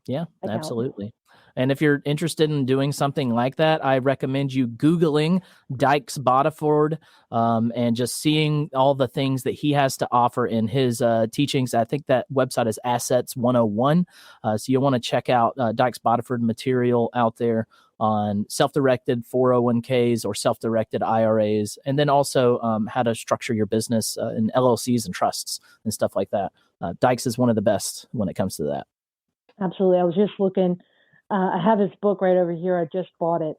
Yeah, absolutely. And if you're interested in doing something like that, I recommend you Googling Dykes Boddiford, and just seeing all the things that he has to offer in his teachings. I think that website is Assets 101. So you'll want to check out Dykes Boddiford material out there on self-directed 401ks or self-directed IRAs, and then also how to structure your business in LLCs and trusts and stuff like that. Dykes is one of the best when it comes to that. Absolutely. I was just looking. I have his book right over here. I just bought it.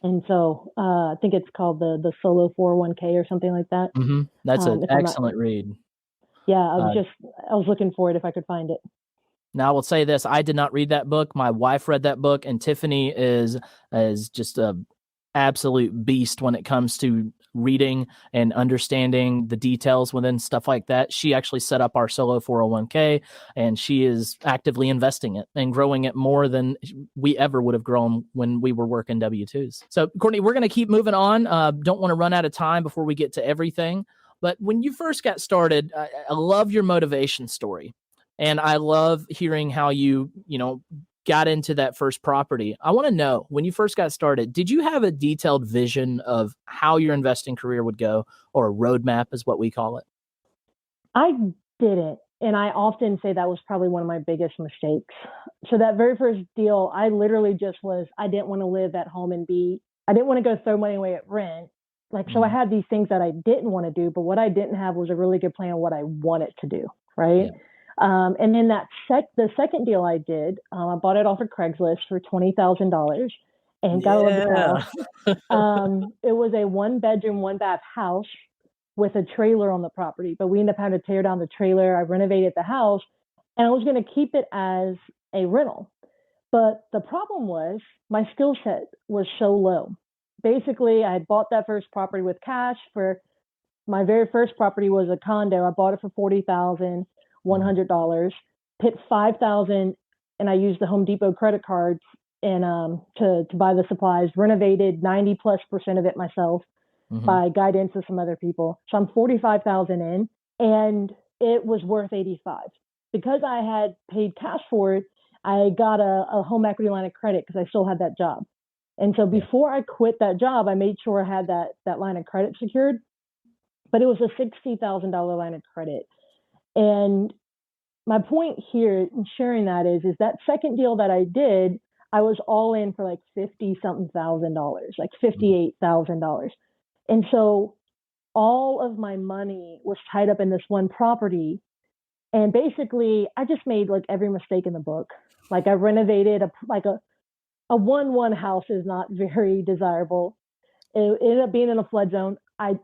And so I think it's called the Solo 401k or something like that. That's an excellent read. Yeah, I was looking for it if I could find it. Now, I will say this. I did not read that book. My wife read that book, and Tiffany is just a absolute beast when it comes to reading and understanding the details within stuff like that. She actually set up our solo 401k, and she is actively investing it and growing it more than we ever would have grown when we were working W-2s. So, Courtney, we're going to keep moving on. Don't want to run out of time before we get to everything. But when you first got started, I love your motivation story. And I love hearing how you got into that first property. I want to know, when you first got started, did you have a detailed vision of how your investing career would go, or a roadmap is what we call it? I didn't. And I often say that was probably one of my biggest mistakes. So that very first deal, I literally I didn't want to live at home and I didn't want to go throw money away at rent. So I had these things that I didn't want to do, but what I didn't have was a really good plan of what I wanted to do. Right. Yeah. And then the second deal I did, I bought it off of Craigslist for $20,000, and got the house. It was a 1-bedroom, 1-bath house with a trailer on the property, but we ended up having to tear down the trailer. I renovated the house, and I was going to keep it as a rental. But the problem was my skill set was so low. Basically, I had bought that first property with cash. For my very first property was a condo. I bought it for $40,100, put $5,000, and I used the Home Depot credit cards and to buy the supplies. Renovated 90+% of it myself by guidance of some other people. So I'm $45,000 in, and it was worth $85,000 because I had paid cash for it. I got a home equity line of credit because I still had that job. And so before I quit that job, I made sure I had that line of credit secured. But it was a $60,000 line of credit. And my point here in sharing that is that second deal that I did, I was all in for like $50-something thousand, like $58,000. And so all of my money was tied up in this one property. And basically, I just made like every mistake in the book. Like I renovated a 1-1 house is not very desirable. It ended up being in a flood zone.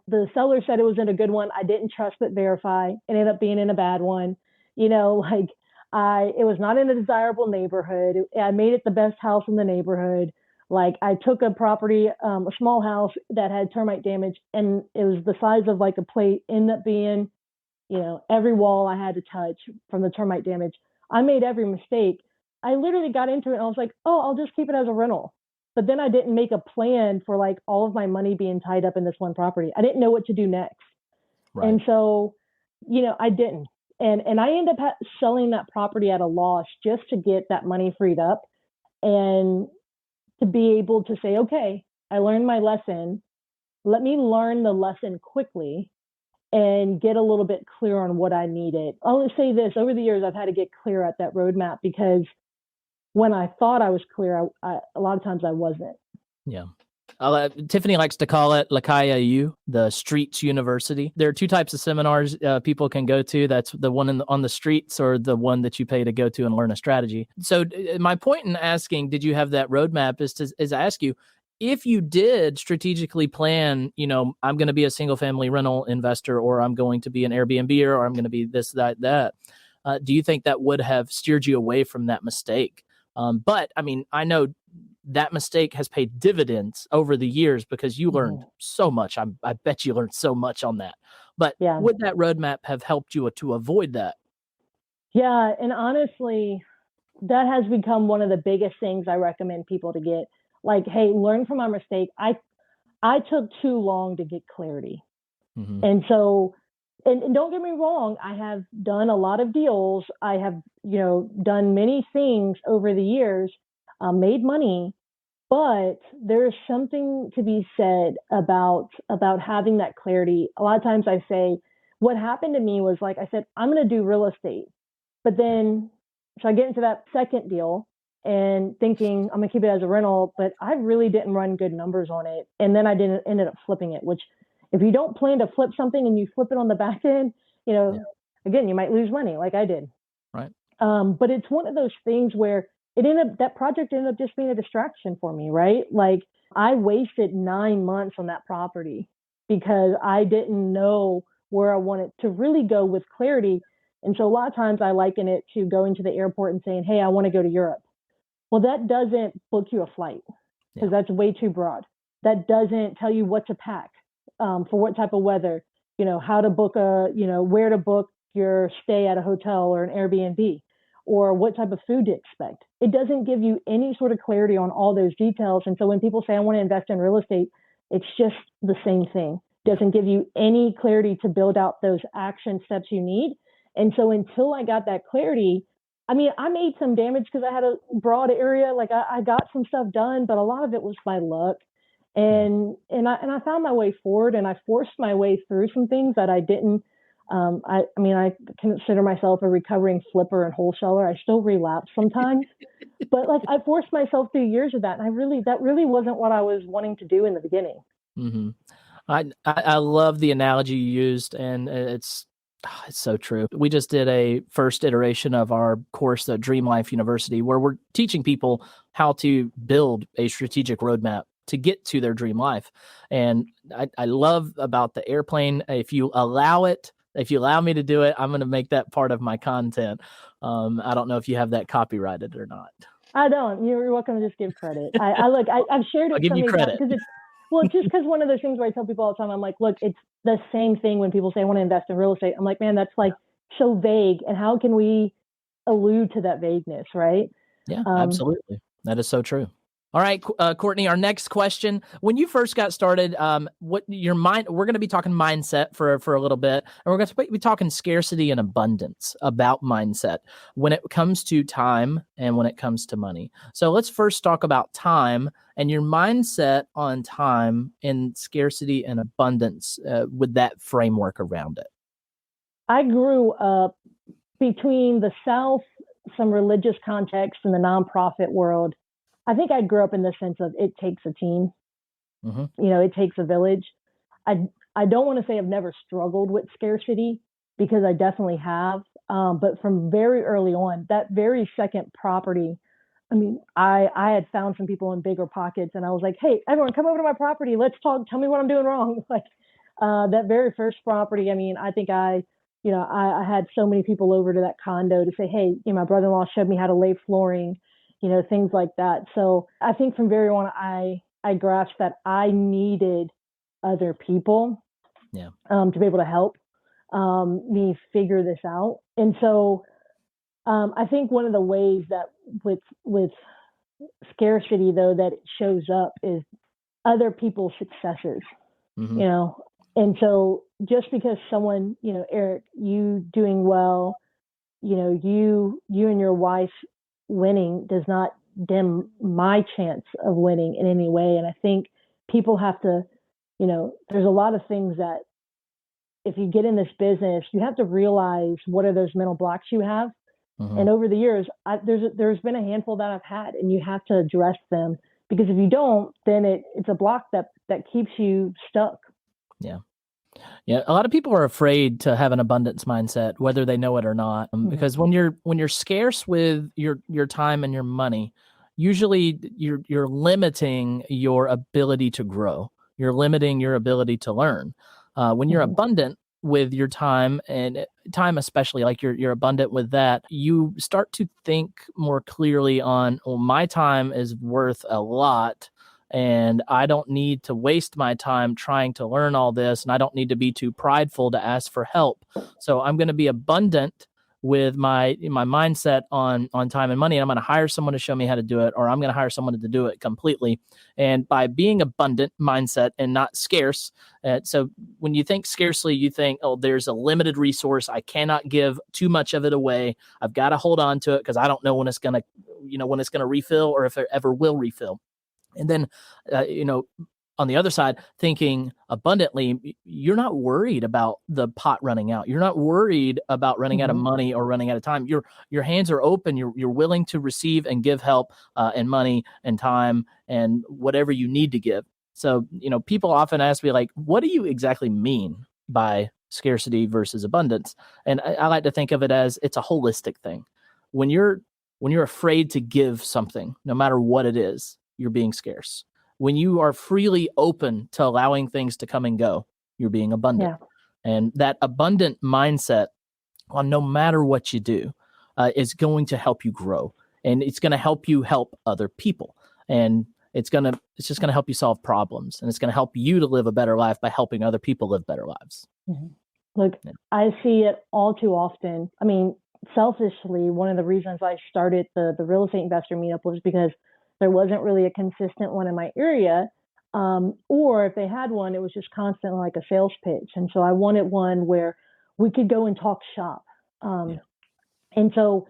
The seller said it was in a good one. I didn't trust but verify. It ended up being in a bad one. It was not in a desirable neighborhood. I made it the best house in the neighborhood. Like I took a property, a small house that had termite damage, and it was the size of like a plate. Ended up being every wall I had to touch from the termite damage. I made every mistake. I literally got into it and I was like, oh, I'll just keep it as a rental. But then I didn't make a plan for like all of my money being tied up in this one property. I didn't know what to do next. Right. And so, I didn't. And I ended up selling that property at a loss just to get that money freed up and to be able to say, okay, I learned my lesson. Let me learn the lesson quickly and get a little bit clear on what I needed. I'll only say this, over the years, I've had to get clear at that roadmap because when I thought I was clear, a lot of times I wasn't. Yeah. Tiffany likes to call it Lakaya U, the Streets University. There are two types of seminars people can go to. That's the one on the streets or the one that you pay to go to and learn a strategy. So my point in asking, did you have that roadmap is to ask you, if you did strategically plan, I'm going to be a single family rental investor, or I'm going to be an Airbnb, or I'm going to be this, that, do you think that would have steered you away from that mistake? But I mean, I know that mistake has paid dividends over the years because you learned so much. I bet you learned so much on that. But would that roadmap have helped you to avoid that? Yeah. And honestly, that has become one of the biggest things I recommend people to get. Like, hey, learn from our mistake. I took too long to get clarity. Mm-hmm. And so, and don't get me wrong, I have done a lot of deals. I have, done many things over the years, made money, but there's something to be said about having that clarity. A lot of times I say, what happened to me was, like I said, I'm going to do real estate. But then, so I get into that second deal and thinking I'm going to keep it as a rental, but I really didn't run good numbers on it. And then I ended up flipping it, which if you don't plan to flip something and you flip it on the back end, again, you might lose money like I did. Right. But it's one of those things where that project ended up just being a distraction for me, right? Like I wasted 9 months on that property because I didn't know where I wanted to really go with clarity. And so a lot of times I liken it to going to the airport and saying, hey, I want to go to Europe. Well, that doesn't book you a flight because that's way too broad. That doesn't tell you what to pack for what type of weather, how to book where to book your stay at a hotel or an Airbnb, or what type of food to expect. It doesn't give you any sort of clarity on all those details. And so when people say, I want to invest in real estate, it's just the same thing. It doesn't give you any clarity to build out those action steps you need. And so until I got that clarity, I mean, I made some damage because I had a broad area. Like I got some stuff done, but a lot of it was by luck. And I found my way forward, and I forced my way through some things that I didn't. I consider myself a recovering flipper and wholesaler. I still relapse sometimes, but like I forced myself through years of that. And that really wasn't what I was wanting to do in the beginning. Mm-hmm. I love the analogy you used, and it's so true. We just did a first iteration of our course at Dream Life University, where we're teaching people how to build a strategic roadmap to get to their dream life. And I love about the airplane. If you allow me to do it, I'm going to make that part of my content. I don't know if you have that copyrighted or not. I don't. You're welcome to just give credit. I've shared it. I'll give you credit. Just because one of those things where I tell people all the time, I'm like, look, it's the same thing when people say I want to invest in real estate. I'm like, man, that's like so vague. And how can we allude to that vagueness, right? Yeah, absolutely. That is so true. All right, Courtney, our next question. When you first got started, we're going to be talking mindset for a little bit, and we're going to be talking scarcity and abundance about mindset when it comes to time and when it comes to money. So let's first talk about time and your mindset on time and scarcity and abundance with that framework around it. I grew up between the South, some religious context, and the nonprofit world. I think I grew up in the sense of it takes a team. Mm-hmm. It takes a village. I don't want to say I've never struggled with scarcity because I definitely have. But from very early on, that very second property, I mean, I had found some people in bigger pockets and I was like, hey, everyone come over to my property. Let's talk. Tell me what I'm doing wrong. Like that very first property. I mean, I think I had so many people over to that condo to say, hey, my brother-in-law showed me how to lay flooring, things like that. So I think from very on, I grasped that I needed other people to be able to help. me figure this out. And so I think one of the ways that with scarcity, though, that it shows up is other people's successes, Mm-hmm. you know. And so just because someone, you know, Eric, you doing well, you know, you and your wife winning does not dim my chance of winning in any way. And I think people have to, you know, there's a lot of things that if you get in this business, you have to realize what are those mental blocks you have. Mm-hmm. And over the years, there's been a handful that I've had, and you have to address them, because if you don't, then it's a block that keeps you stuck. Yeah. Yeah, a lot of people are afraid to have an abundance mindset, whether they know it or not, because when you're scarce with your time and your money, usually you're limiting your ability to grow. You're limiting your ability to learn. When you're abundant with your time, and time especially, like you're abundant with that, you start to think more clearly on, well, my time is worth a lot. And I don't need to waste my time trying to learn all this, and I don't need to be too prideful to ask for help. So I'm going to be abundant with my mindset on time and money. And I'm going to hire someone to show me how to do it, or I'm going to hire someone to do it completely. And by being abundant mindset and not scarce, so when you think scarcely, you think, oh, there's a limited resource. I cannot give too much of it away. I've got to hold on to it because I don't know when it's going to refill, or if it ever will refill. And then, on the other side, thinking abundantly, you're not worried about the pot running out. You're not worried about running out of money or running out of time. Your hands are open. You're willing to receive and give help and money and time and whatever you need to give. So, people often ask me, like, what do you exactly mean by scarcity versus abundance? And I like to think of it as it's a holistic thing. When you're afraid to give something, no matter what it is, you're being scarce. When you are freely open to allowing things to come and go, you're being abundant. Yeah. And that abundant mindset on no matter what you do is going to help you grow, and it's going to help you help other people. And it's just going to help you solve problems, and it's going to help you to live a better life by helping other people live better lives. Mm-hmm. Look, yeah. I see it all too often. I mean, selfishly, one of the reasons I started the real estate investor meetup was because there wasn't really a consistent one in my area. Or if they had one, it was just constantly like a sales pitch. And so I wanted one where we could go and talk shop. And so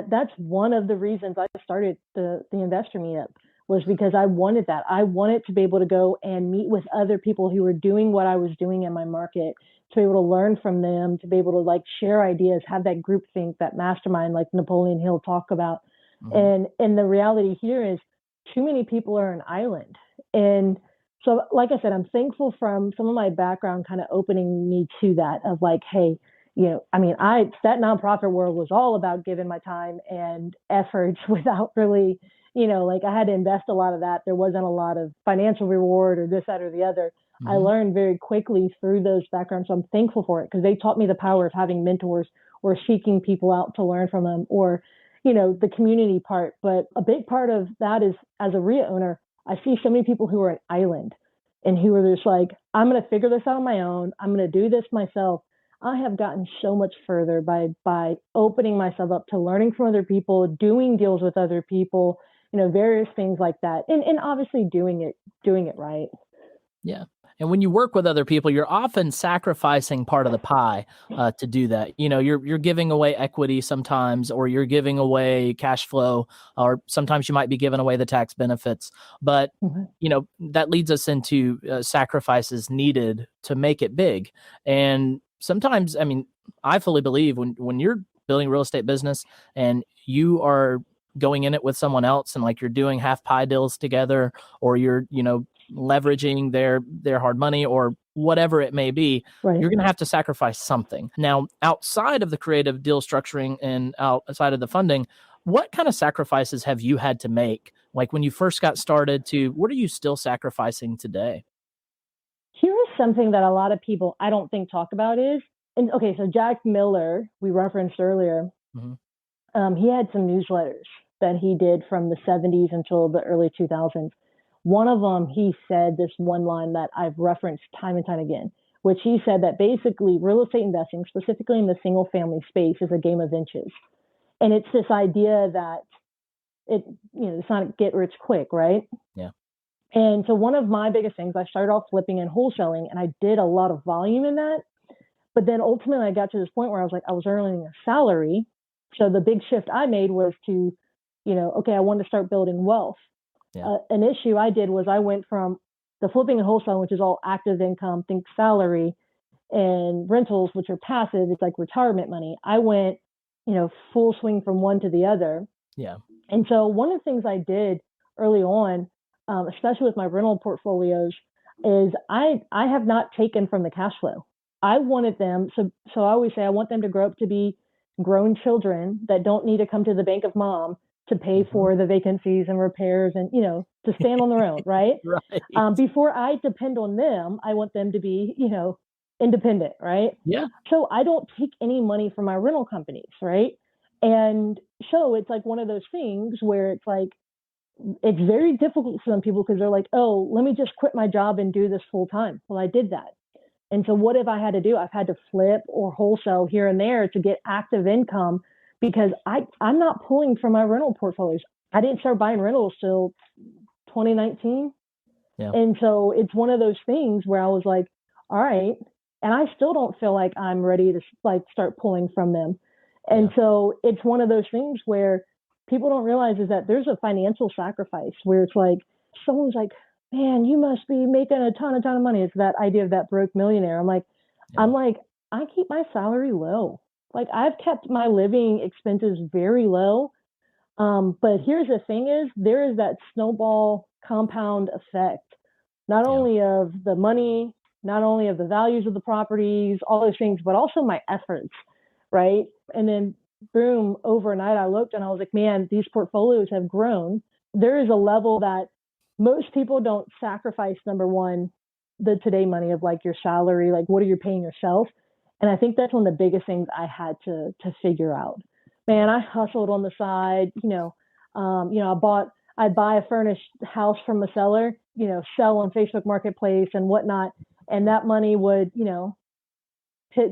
that's one of the reasons I started the investor meetup, was because I wanted that. I wanted to be able to go and meet with other people who were doing what I was doing in my market, to be able to learn from them, to be able to like share ideas, have that group think, that mastermind like Napoleon Hill talk about. And the reality here is, too many people are an island. And so, like I said, I'm thankful from some of my background kind of opening me to that, of like, hey, that nonprofit world was all about giving my time and efforts without really, I had to invest a lot of that. There wasn't a lot of financial reward or this, that, or the other. I learned very quickly through those backgrounds. So I'm thankful for it, because they taught me the power of having mentors or seeking people out to learn from them, or the community part. But a big part of that is, as a RIA owner, I see so many people who are an island and who are just like, I'm going to figure this out on my own. I'm going to do this myself. I have gotten so much further by opening myself up to learning from other people, doing deals with other people, various things like that. And obviously doing it right. Yeah. And when you work with other people, you're often sacrificing part of the pie to do that. You're giving away equity sometimes, or you're giving away cash flow, or sometimes you might be giving away the tax benefits. But, that leads us into sacrifices needed to make it big. And sometimes, I fully believe when you're building a real estate business and you are going in it with someone else, and like you're doing half pie deals together, or you're, leveraging their hard money or whatever it may be, right, you're going to have to sacrifice something. Now, outside of the creative deal structuring and outside of the funding, what kind of sacrifices have you had to make? Like when you first got started, to what are you still sacrificing today? Here is something that a lot of people I don't think talk about is, and okay, so Jack Miller, we referenced earlier, he had some newsletters that he did from the 70s until the early 2000s. One of them, he said this one line that I've referenced time and time again, which he said that basically real estate investing, specifically in the single family space, is a game of inches. And it's this idea that it's not get rich quick, right? Yeah. And so one of my biggest things, I started off flipping and wholesaling, and I did a lot of volume in that. But then ultimately I got to this point where I was like, I was earning a salary. So the big shift I made was to, okay, I wanted to start building wealth. Yeah. An issue I did was I went from the flipping and wholesaling, which is all active income, think salary, and rentals, which are passive. It's like retirement money. I went, full swing from one to the other. Yeah. And so one of the things I did early on, especially with my rental portfolios, is I have not taken from the cash flow. I wanted them. So I always say I want them to grow up to be grown children that don't need to come to the bank of mom to pay for the vacancies and repairs and, to stand on their own. Right. Right. Before I depend on them, I want them to be, independent. Right. Yeah. So I don't take any money from my rental companies. Right. And so it's like one of those things where it's like, it's very difficult for some people because they're like, oh, let me just quit my job and do this full time. Well, I did that. And so what have I had to do? I've had to flip or wholesale here and there to get active income because I'm not pulling from my rental portfolios. I didn't start buying rentals till 2019. Yeah. And so it's one of those things where I was like, all right. And I still don't feel like I'm ready to start pulling from them. And so it's one of those things where people don't realize is that there's a financial sacrifice where it's like, someone's like, man, you must be making a ton of money. It's that idea of that broke millionaire. I'm like, I keep my salary low. Like I've kept my living expenses very low. But here's the thing is there is that snowball compound effect, not only of the money, not only of the values of the properties, all those things, but also my efforts. Right. And then boom, overnight, I looked and I was like, man, these portfolios have grown. There is a level that most people don't sacrifice, number one, the today money of like your salary, like what are you paying yourself? And I think that's one of the biggest things I had to figure out. Man, I hustled on the side, I'd buy a furnished house from a seller, sell on Facebook Marketplace and whatnot. And that money would,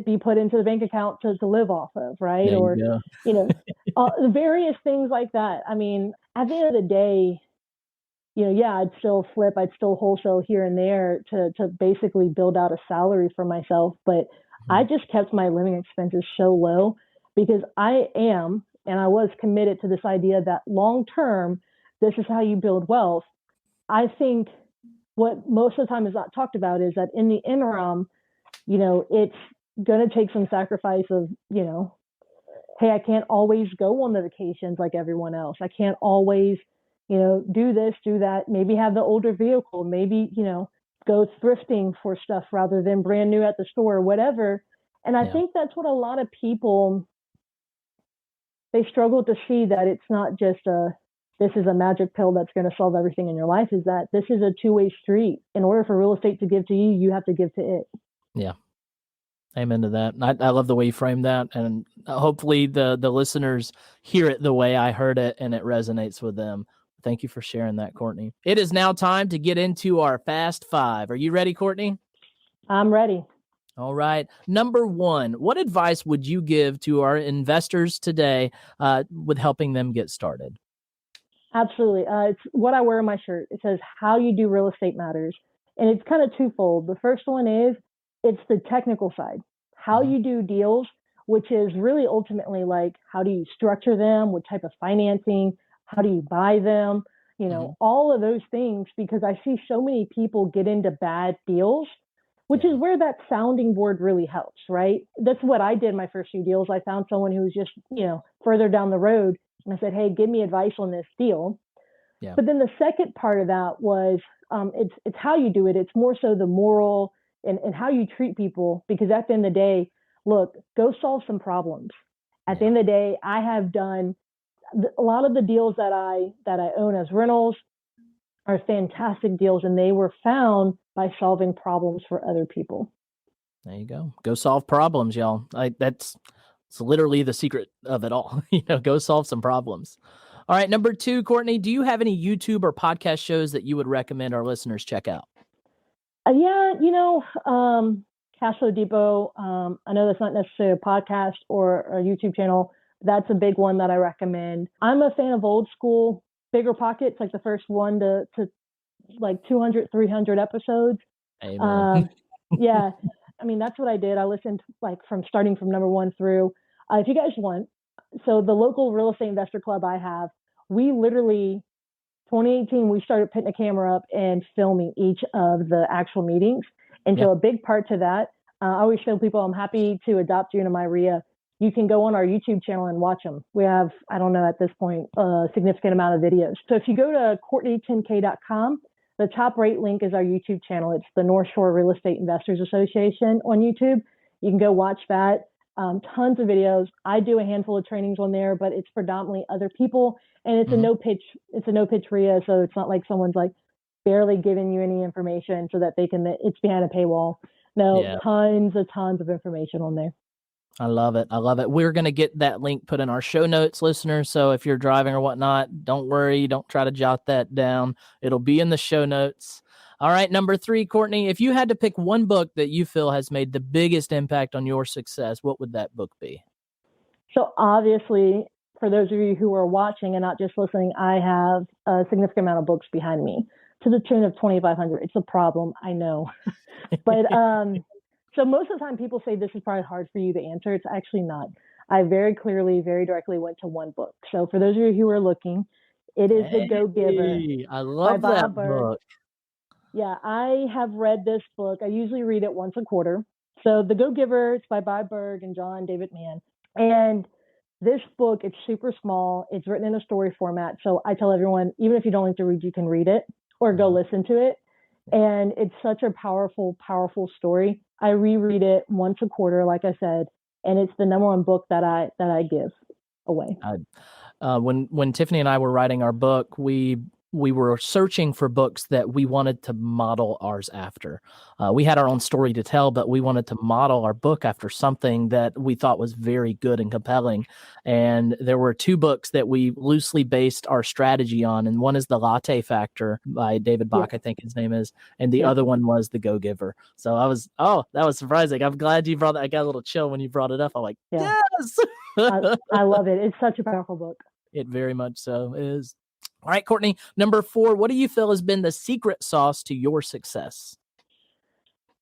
be put into the bank account to live off of, right? Or, various things like that. I mean, at the end of the day, I'd still flip, I'd still wholesale here and there to basically build out a salary for myself. But I just kept my living expenses so low because I was committed to this idea that long term, this is how you build wealth. I think what most of the time is not talked about is that in the interim, it's going to take some sacrifice of, hey, I can't always go on the vacations like everyone else. I can't always, do this, do that, maybe have the older vehicle, maybe, go thrifting for stuff rather than brand new at the store or whatever. And I think that's what a lot of people, they struggle to see, that it's not just this is a magic pill that's going to solve everything in your life, is that this is a two-way street. In order for real estate to give to you, you have to give to it. Yeah. Amen to that. I love the way you frame that. And hopefully the listeners hear it the way I heard it and it resonates with them. Thank you for sharing that, Courtney. It is now time to get into our Fast Five. Are you ready, Courtney? I'm ready. All right. Number one, what advice would you give to our investors today with helping them get started? Absolutely. It's what I wear on my shirt. It says, how you do real estate matters. And it's kind of twofold. The first one is, it's the technical side, how you do deals, which is really ultimately like, how do you structure them? What type of financing? How do you buy them? All of those things, because I see so many people get into bad deals, which is where that sounding board really helps, right? That's what I did my first few deals. I found someone who was just, further down the road. And I said, hey, give me advice on this deal. Yeah. But then the second part of that was, it's how you do it. It's more so the moral and how you treat people, because at the end of the day, look, go solve some problems. At the end of the day, I have done a lot of the deals that I own as rentals are fantastic deals, and they were found by solving problems for other people. There you go. Go solve problems, y'all. It's literally the secret of it all. Go solve some problems. All right. Number two, Courtney, do you have any YouTube or podcast shows that you would recommend our listeners check out? Cashflow Depot. I know that's not necessarily a podcast or a YouTube channel. That's a big one that I recommend. I'm a fan of old school, bigger pockets, like the first one to like 200, 300 episodes. Amen. Yeah. I mean, that's what I did. I listened like starting from number 1 through, if you guys want. So the local real estate investor club I have, we literally, 2018, we started putting a camera up and filming each of the actual meetings. And so a big part to that, I always tell people, I'm happy to adopt you into my RIA. You can go on our YouTube channel and watch them. We have, I don't know at this point, a significant amount of videos. So if you go to Courtney10k.com, the top right link is our YouTube channel. It's the North Shore Real Estate Investors Association on YouTube. You can go watch that. Tons of videos. I do a handful of trainings on there, but it's predominantly other people. And it's a no pitch. It's a no pitch RIA, so it's not like someone's like barely giving you any information so that they can. It's behind a paywall. No, tons of information on there. I love it. I love it. We're going to get that link put in our show notes, listeners. So if you're driving or whatnot, don't worry. Don't try to jot that down. It'll be in the show notes. All right. Number 3, Courtney, if you had to pick one book that you feel has made the biggest impact on your success, what would that book be? So obviously, for those of you who are watching and not just listening, I have a significant amount of books behind me to the tune of 2,500. It's a problem, I know. But so most of the time people say this is probably hard for you to answer. It's actually not. I very clearly, very directly went to one book. So for those of you who are looking, it is The Go-Giver. I love that book. Yeah, I have read this book. I usually read it once a quarter. So The Go-Giver, it's by Bob Berg and John David Mann. And this book, it's super small. It's written in a story format. So I tell everyone, even if you don't like to read, you can read it or go listen to it. And it's such a powerful, powerful story. I reread it once a quarter, like I said, and it's the number 1 book that I give away. When Tiffany and I were writing our book, we were searching for books that we wanted to model ours after. We had our own story to tell, but we wanted to model our book after something that we thought was very good and compelling. And there were 2 books that we loosely based our strategy on. And one is The Latte Factor by David Bach, I think his name is. And the other one was The Go-Giver. So that was surprising. I'm glad you brought that. I got a little chill when you brought it up. I'm like, yes. I love it. It's such a powerful book. It very much so is. All right, Courtney, number 4, what do you feel has been the secret sauce to your success?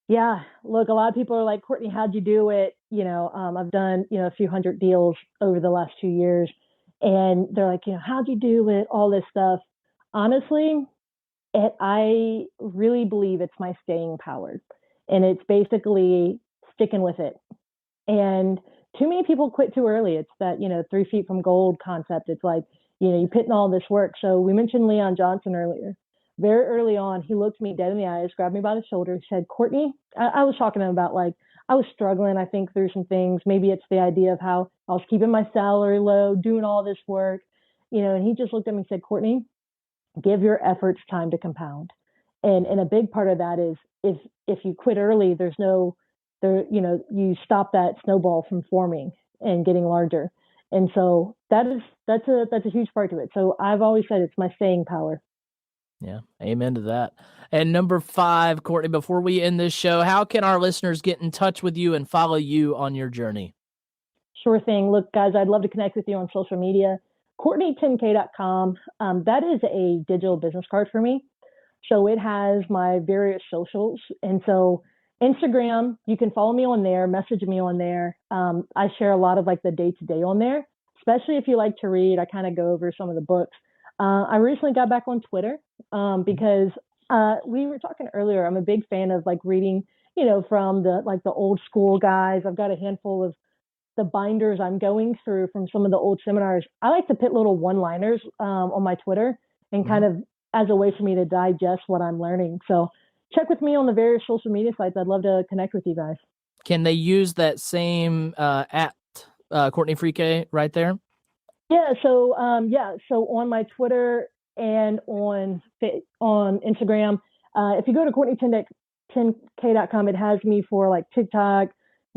Yeah, look, a lot of people are like, Courtney, how'd you do it? I've done, a few hundred deals over the last 2 years, and they're like, how'd you do it? All this stuff. Honestly, I really believe it's my staying power, and it's basically sticking with it. And too many people quit too early. It's that, 3 feet from gold concept. It's like, you put in all this work. So we mentioned Leon Johnson earlier. Very early on, he looked me dead in the eyes, grabbed me by the shoulder, said, Courtney, I was talking to him about like, I was struggling, I think, through some things. Maybe it's the idea of how I was keeping my salary low, doing all this work, and he just looked at me and said, Courtney, give your efforts time to compound. And a big part of that is if you quit early, you stop that snowball from forming and getting larger. And so that's a huge part to it. So I've always said it's my staying power. Yeah, amen to that. And number 5, Courtney, before we end this show, how can our listeners get in touch with you and follow you on your journey? Sure thing. Look, guys, I'd love to connect with you on social media. Courtney10k.com. That is a digital business card for me. So it has my various socials. And so Instagram, you can follow me on there, message me on there. I share a lot of like the day-to-day on there, especially if you like to read. I kind of go over some of the books. I recently got back on Twitter because we were talking earlier. I'm a big fan of like reading, from the old school guys. I've got a handful of the binders I'm going through from some of the old seminars. I like to put little one-liners on my Twitter and kind of as a way for me to digest what I'm learning. So check with me on the various social media sites. I'd love to connect with you guys. Can they use that same at Courtney Fricke right there? Yeah. So So on my Twitter and on Instagram, if you go to Courtney10k.com, it has me for like TikTok,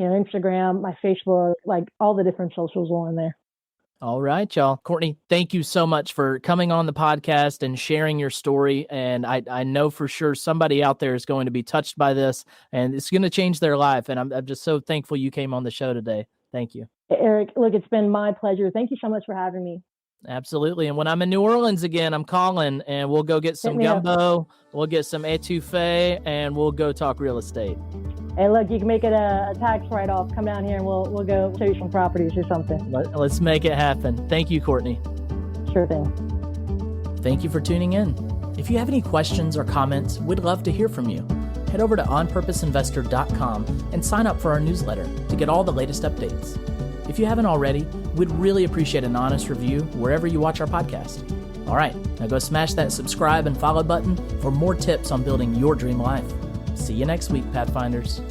Instagram, my Facebook, like all the different socials on there. All right, y'all. Courtney, thank you so much for coming on the podcast and sharing your story. And I know for sure somebody out there is going to be touched by this and it's going to change their life. And I'm just so thankful you came on the show today. Thank you. Eric, look, it's been my pleasure. Thank you so much for having me. Absolutely. And when I'm in New Orleans again, I'm calling and we'll go get some gumbo, we'll get some etouffee, and we'll go talk real estate. Hey, look, you can make it a tax write-off. Come down here and we'll go show you some properties or something. Let's make it happen. Thank you, Courtney. Sure thing. Thank you for tuning in. If you have any questions or comments, we'd love to hear from you. Head over to onpurposeinvestor.com and sign up for our newsletter to get all the latest updates. If you haven't already, we'd really appreciate an honest review wherever you watch our podcast. All right, now go smash that subscribe and follow button for more tips on building your dream life. See you next week, Pathfinders.